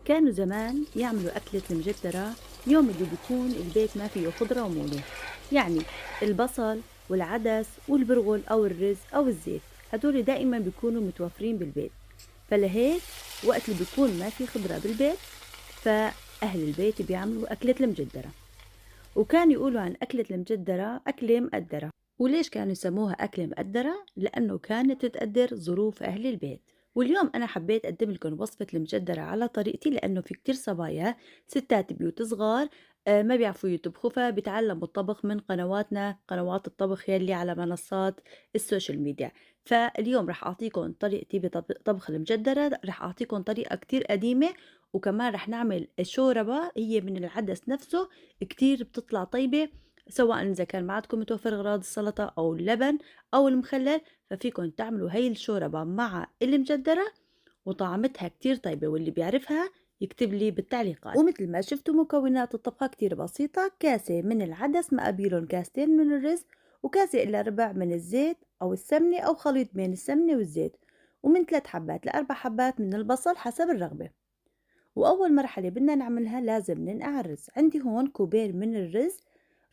كانوا زمان يعملوا أكلة المجدرة يوم اللي بيكون البيت ما فيه خضرة ومويه، يعني البصل والعدس والبرغل أو الرز أو الزيت، هدول دائما بيكونوا متوفرين بالبيت. فلهيك وقت اللي بيكون ما في خضرة بالبيت، فأهل البيت بيعملوا أكلة المجدرة. وكانوا يقولوا عن أكلة المجدرة أكلة مقدرة. وليش كانوا يسموها أكلة مقدرة؟ لأنه كانت تقدر ظروف أهل البيت. واليوم أنا حبيت أقدم لكم وصفة المجدرة على طريقتي، لأنه في كتير صبايا ستات بيوت صغار ما بيعرفوا يطبخوا، فبيتعلموا الطبخ من قنواتنا، قنوات الطبخ يلي على منصات السوشيال ميديا. فاليوم رح أعطيكم طريقتي بطبخ المجدرة، رح أعطيكم طريقة كتير قديمة، وكمان رح نعمل شوربة هي من العدس نفسه، كتير بتطلع طيبة، سواء إذا كان معكم متوفر أغراض السلطة أو اللبن أو المخلل، ففيكم تعملوا هاي الشوربة مع المجدرة وطعمتها كتير طيبة. واللي بيعرفها يكتب لي بالتعليقات. ومثل ما شفتوا مكونات الطبخة كتير بسيطة: كاسة من العدس مقابيلهم كاستين من الرز، وكاسة إلا ربع من الزيت أو السمنة أو خليط بين السمنة والزيت، ومن 3 حبات ل4 حبات من البصل حسب الرغبة. وأول مرحلة بدنا نعملها لازم ننقع الرز. عندي هون كوبين من الرز،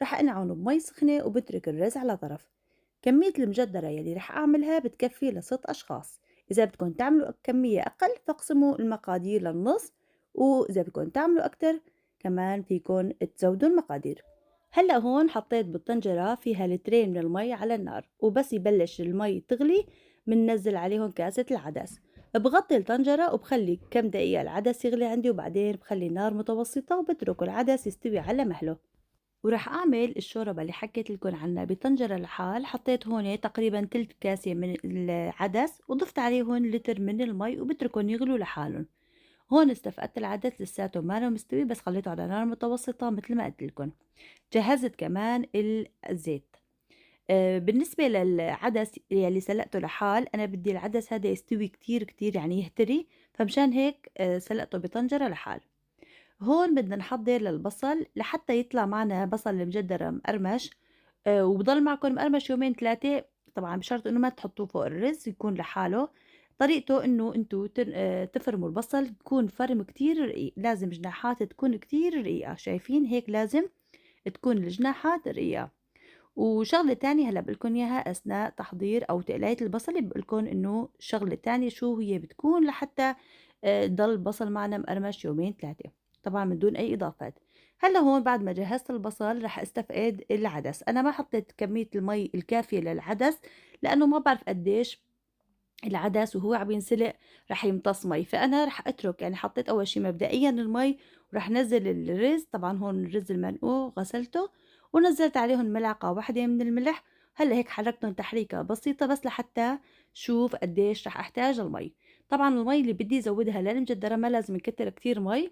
رح أنقعهم بمي سخنة وبترك الرز على طرف. كمية المجدرة يلي رح أعملها بتكفي ل6 أشخاص. إذا بدكم تعملوا كمية أقل فاقسموا المقادير للنص، وإذا بدكم تعملوا أكتر كمان فيكم تزودوا المقادير. هلأ هون حطيت بالطنجرة فيها لترين من المي على النار، وبس يبلش المي تغلي مننزل عليهم كاسة العدس. بغطي الطنجرة وبخلي كم دقيقة العدس يغلي عندي، وبعدين بخلي النار متوسطة وبترك العدس يستوي على مهله. وراح أعمل الشوربة اللي حكيت لكم عنها بطنجرة لحال. حطيت هون تقريبا تلت كاسة من العدس، وضفت عليهم لتر من المي وبتركهم يغلوا لحالهم. هون استفقدت العدس لساته ما مستوي، بس خليته على نار متوسطة مثل ما قلت لكم. جهزت كمان الزيت. بالنسبة للعدس يلي سلقته لحال، أنا بدي العدس هذا يستوي كتير كتير، يعني يهتري، فمشان هيك سلقته بطنجرة لحال. هون بدنا نحضّر للبصل لحتى يطلع معنا بصل المجدرة مقرمش، وبضل معكم مقرمش يومين 3. طبعًا بشرط إنه ما تحطّوه فوق الرز، يكون لحاله. طريقته إنه أنتم تن تفرموا البصل، يكون فرم كتير رقيق، لازم جناحات تكون كتير رقيقة، شايفين هيك لازم تكون الجناحات رقيقة. وشغلة تانية هلّأ باقول لكم إياها أثناء تحضير أو تقلاية البصل، باقول لكم إنه شغلة تانية شو هي بتكون لحتى يضل البصل معنا مقرمش يومين 3، طبعًا من دون أي إضافات. هلّأ هون بعد ما جهّزت البصل رح استفقد العدس. أنا ما حطيت كمية المي الكافية للعدس، لإنه ما بعرف قديش العدس وهو عم ينسلق رح يمتص مي، فأنا رح أترك، يعني حطيت أول شي مبدئيًا المي، ورح نزّل الرز. طبعًا هون الرز المنقوع غسلته ونزّلت عليهم ملعقة واحدة من الملح. هلّأ هيك حركتهم تحريكة بسيطة بس لحتى شوف قديش رح أحتاج المي. طبعًا المي اللي بدي زوّدها للمجدرة ما لازم نكتر كتير مي،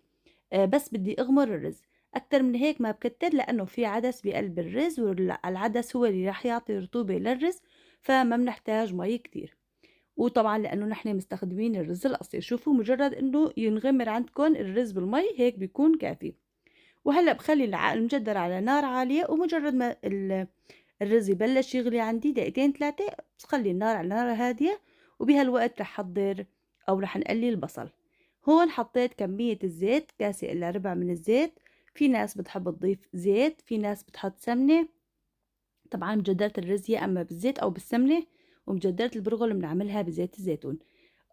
بس بدي أغمر الرز. أكتر من هيك ما بكتر، لإنه في عدس بقلب الرز، العدس هو اللي رح يعطي رطوبة للرز، فما بنحتاج مي كتير. وطبعًا لإنه نحن مستخدمين الرز الأصلي، شوفوا مجرد إنه ينغمر عندكن الرز بالمي هيك بيكون كافي. وهلأ باخلّي المجدر على نار عالية، ومجرد ما الرز يبلش يغلي عندي دقيقتين 3، بخلّي النار على نار هادية، وبهالوقت رح أحضّر أو رح نقلي البصل. هون حطيت كمية الزيت، كاسة إلا ربع من الزيت. في ناس بتحب تضيف زيت، في ناس بتحط سمنة. طبعًا مجدرة الرز يا أمّا بالزيت أو بالسمنة، ومجدرة البرغل بنعملها بزيت الزيتون.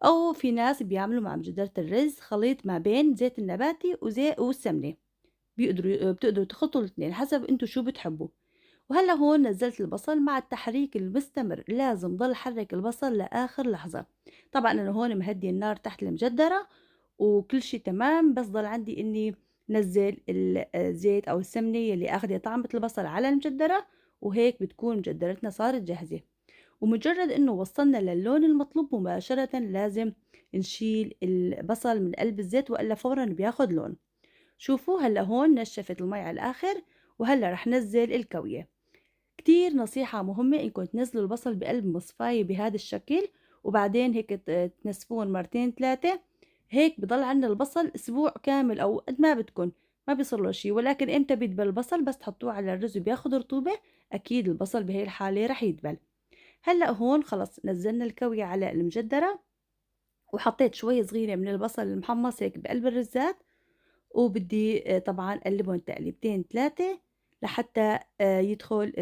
أو في ناس بيعملوا مع مجدرة الرز خليط ما بين زيت النباتي والسمنة، بتقدروا تخلطوا الاتنين حسب انتوا شو بتحبوا. وهلا هون نزلت البصل مع التحريك المستمر، لازم ضل حرك البصل لآخر لحظة. طبعا أنا هون مهدي النار تحت المجدرة وكل شي تمام، بس ضل عندي إني نزل الزيت أو السمنة اللي أخدة طعمة البصل على المجدرة، وهيك بتكون مجدرتنا صارت جاهزة. ومجرد إنه وصلنا للون المطلوب مباشرة لازم نشيل البصل من قلب الزيت، وإلا فورا بياخد لون. شوفوا هلا هون نشفت المي على الآخر، وهلا رح نزل الكوية. كتير نصيحة مهمة إنكم تنزلوا البصل بقلب مصفاية بهذا الشكل، وبعدين هيك تنسفون مرتين 3. هيك بضل عندنا البصل أسبوع كامل أو قد ما بدكن، ما بيصير له شي. ولكن إمتى بيدبل البصل؟ بس تحطوه على الرز وبياخد رطوبة، أكيد البصل بهي الحالة رح يدبل. هلأ هون خلص نزلنا الكوية على المجدرة، وحطيت شوي صغيرة من البصل المحمص هيك بقلب الرزات، وبدّي طبعًا أقلّبهم تقليبتين 3 لحتى يدخل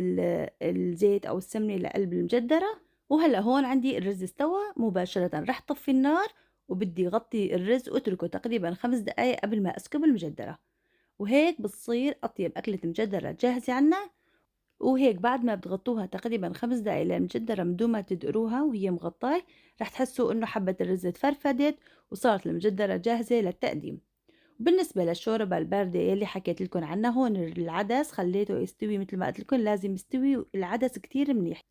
الزيت أو السمنة لقلب المجدرة. وهلأ هون عندي الرز استوى مباشرةً، رح طفّي النار وبدّي غطّي الرز واتركه تقريبًا 5 دقايق قبل ما أسكب المجدرة، وهيك بتصير أطيب أكلة مجدرة جاهزة عنا. وهيك بعد ما بتغطوها تقريبًا 5 دقايق للمجدرة من دون ما تدقروها وهي مغطاة، رح تحسّوا إنه حبّة الرز اتفرفدت وصارت المجدرة جاهزة للتقديم. بالنسبة للشوربة الباردة يلّي حكيت لكم عنّا، هون العدس خلّيته يستوي متل ما قُلت لكم لازم يستوي العدس كتير منيح.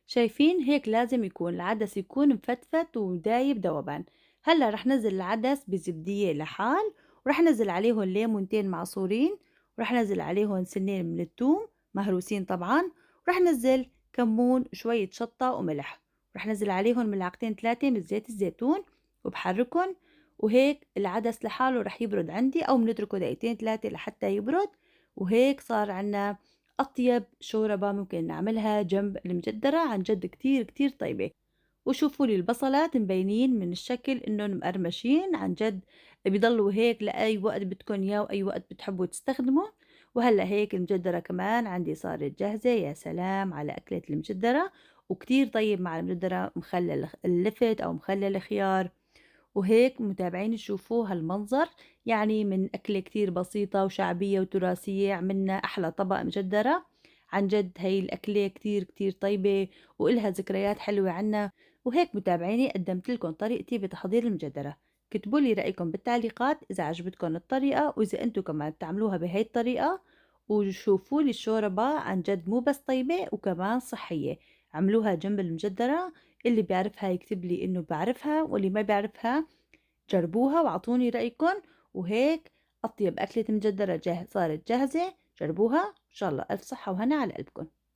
شايفين هيك لازم يكون العدس يكون مفتفت ودايب ذوبان. هلّأ رح نزّل العدس بزبدية لحال، ورح نزّل عليهن ليمونتين معصورين، ورح نزّل عليهن سنين من التوم مهروسين طبعًا، ورح نزّل كمون وشوية شطة وملح، ورح نزّل عليهن ملعقتين 3 من زيت الزيتون وبحرّكن. وهيك العدس لحاله رح يبرد عندي أو بنتركه دقيقتين 3 لحتى يبرد. وهيك صار عنا أطيب شوربة ممكن نعملها جنب المجدرة، عن جد كتير كتير طيبة. وشوفوا لي البصلات مبينين من الشكل إنهم مقرمشين عن جد، بيضلوا هيك لأي وقت بدكن إياه وأي وقت بتحبوا تستخدموا. وهلأ هيك المجدرة كمان عندي صارت جاهزة. يا سلام على أكلة المجدرة، وكتير طيب مع المجدرة مخلل اللفت أو مخلل خيار. وهيك متابعين تشوفوا هالمنظر، يعني من أكلة كتير بسيطة وشعبية وتراثية عملنا أحلى طبق مجدرة. عن جد هاي الأكلة كتير كتير طيبة وإلها ذكريات حلوة عنا. وهيك متابعيني قدمت لكم طريقتي بتحضير المجدرة. كتبوا لي رأيكم بالتعليقات إذا عجبتكم الطريقة وإذا أنتم كمان بتعملوها بهاي الطريقة. وشوفوا لي الشوربة عن جد مو بس طيبة وكمان صحية. عملوها جنب المجدرة. اللي بيعرفها يكتب لي إنه بعرفها، واللي ما بيعرفها جربوها واعطوني رأيكم. وهيك أطيب أكلة مجدرة صارت جاهزة. جربوها إن شاء الله ألف صحة وهنا على قلبكم.